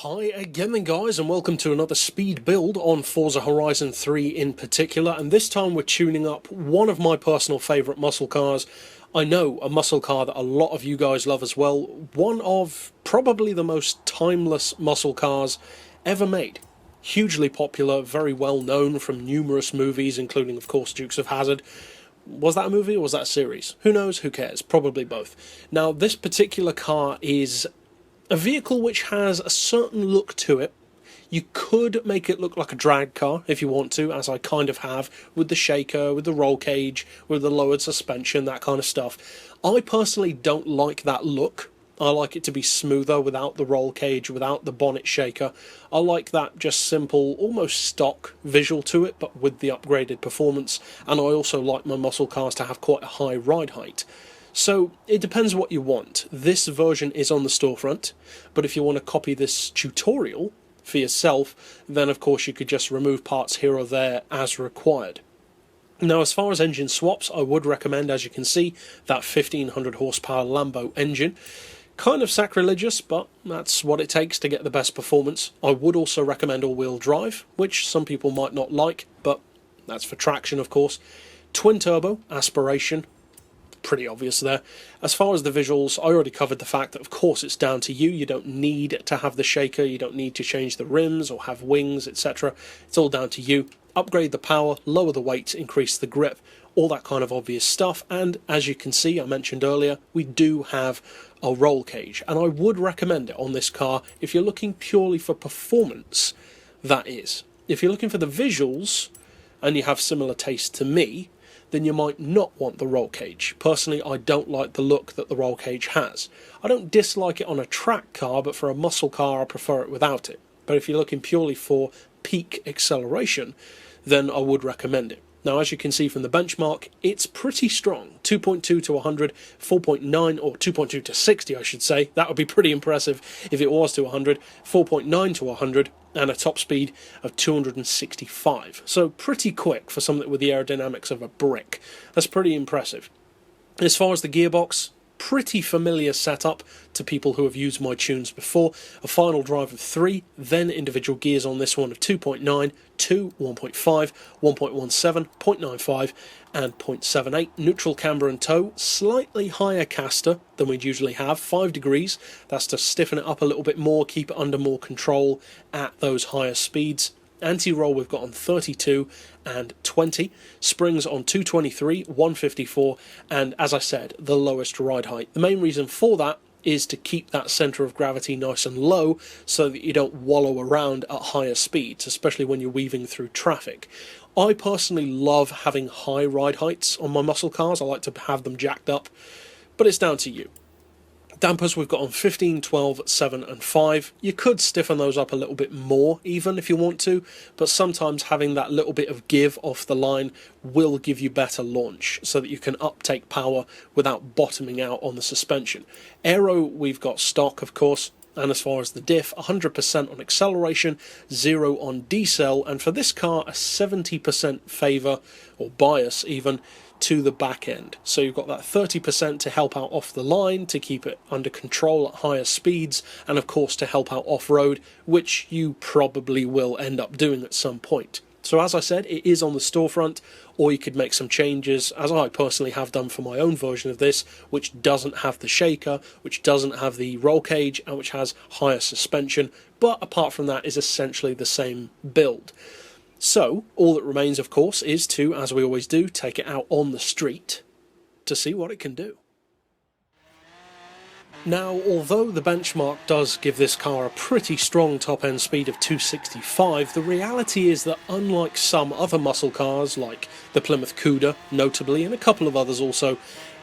Hi again then guys, and welcome to another speed build on Forza Horizon 3 in particular, and this time we're tuning up one of my personal favourite muscle cars. I know, a muscle car that a lot of you guys love as well, one of probably the most timeless muscle cars ever made. Hugely popular, very well known from numerous movies, including of course Dukes of Hazzard. Was that a movie or was that a series? Who knows, who cares, probably both. Now this particular car is a vehicle which has a certain look to it. You could make it look like a drag car if you want to, as I kind of have, with the shaker, with the roll cage, with the lowered suspension, that kind of stuff. I personally don't like that look. I like it to be smoother without the roll cage, without the bonnet shaker. I like that just simple, almost stock visual to it, but with the upgraded performance. And I also like my muscle cars to have quite a high ride height. So it depends what you want. This version is on the storefront, but if you want to copy this tutorial for yourself, then of course you could just remove parts here or there as required. Now as far as engine swaps, I would recommend, as you can see, that 1500 horsepower Lambo engine. Kind of sacrilegious, but that's what it takes to get the best performance. I would also recommend all-wheel drive, which some people might not like, but that's for traction of course. Twin turbo, aspiration. Pretty obvious there. As far as the visuals, I already covered the fact that of course it's down to you. You don't need to have the shaker, you don't need to change the rims or have wings, etc. It's all down to you. Upgrade the power, lower the weight, increase the grip, all that kind of obvious stuff. And as you can see, I mentioned earlier, we do have a roll cage, and I would recommend it on this car if you're looking purely for performance, that is. If you're looking for the visuals and you have similar taste to me, then you might not want the roll cage. Personally, I don't like the look that the roll cage has. I don't dislike it on a track car, but for a muscle car I prefer it without it. But if you're looking purely for peak acceleration, then I would recommend it. Now as you can see from the benchmark, it's pretty strong. 2.2 to 100, 4.9, or 2.2 to 60 I should say. That would be pretty impressive if it was to 100, 4.9 to 100, and a top speed of 265. So pretty quick for something with the aerodynamics of a brick. That's pretty impressive. As far as the gearbox, pretty familiar setup to people who have used my tunes before. A final drive of 3, then individual gears on this one of 2.9, 2, 1.5, 1.17, 0.95 and 0.78. Neutral camber and toe, slightly higher caster than we'd usually have, 5 degrees. That's to stiffen it up a little bit more, keep it under more control at those higher speeds. Anti-roll we've got on 32 and 20, springs on 223, 154, and as I said, the lowest ride height. The main reason for that is to keep that centre of gravity nice and low so that you don't wallow around at higher speeds, especially when you're weaving through traffic. I personally love having high ride heights on my muscle cars. I like to have them jacked up, but it's down to you. Dampers we've got on 15, 12, 7 and 5. You could stiffen those up a little bit more even if you want to, but sometimes having that little bit of give off the line will give you better launch so that you can uptake power without bottoming out on the suspension. Aero we've got stock of course, and as far as the diff, 100% on acceleration, 0 on decel, and for this car a 70% favour, or bias even, to the back end. So you've got that 30% to help out off the line, to keep it under control at higher speeds, and of course to help out off-road, which you probably will end up doing at some point. So as I said, it is on the storefront, or you could make some changes, as I personally have done for my own version of this, which doesn't have the shaker, which doesn't have the roll cage, and which has higher suspension, but apart from that is essentially the same build. So, all that remains of course is to, as we always do, take it out on the street to see what it can do. Now, although the benchmark does give this car a pretty strong top-end speed of 265, the reality is that unlike some other muscle cars, like the Plymouth Cuda, notably, and a couple of others also,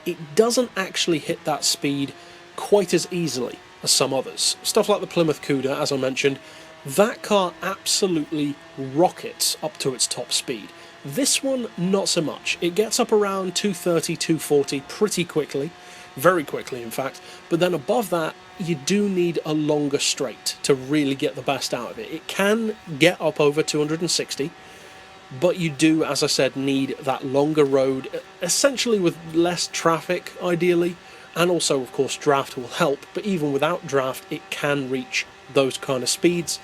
it doesn't actually hit that speed quite as easily as some others. Stuff like the Plymouth Cuda, as I mentioned, that car absolutely rockets up to its top speed. This one, not so much. It gets up around 230, 240 pretty quickly, very quickly in fact, but then above that you do need a longer straight to really get the best out of it. It can get up over 260, but you do, as I said, need that longer road, essentially with less traffic ideally, and also of course draft will help, but even without draft it can reach those kind of speeds.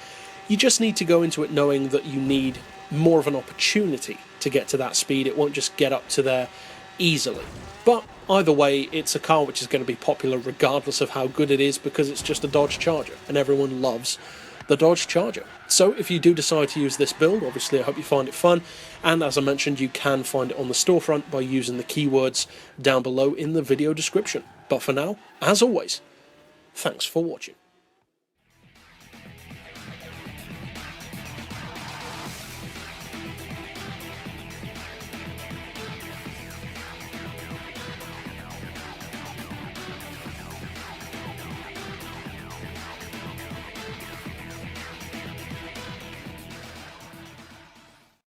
You just need to go into it knowing that you need more of an opportunity to get to that speed. It won't just get up to there easily. But either way, it's a car which is going to be popular regardless of how good it is, because it's just a Dodge Charger, and everyone loves the Dodge Charger. So if you do decide to use this build, obviously I hope you find it fun, and as I mentioned, you can find it on the storefront by using the keywords down below in the video description. But for now, as always, thanks for watching.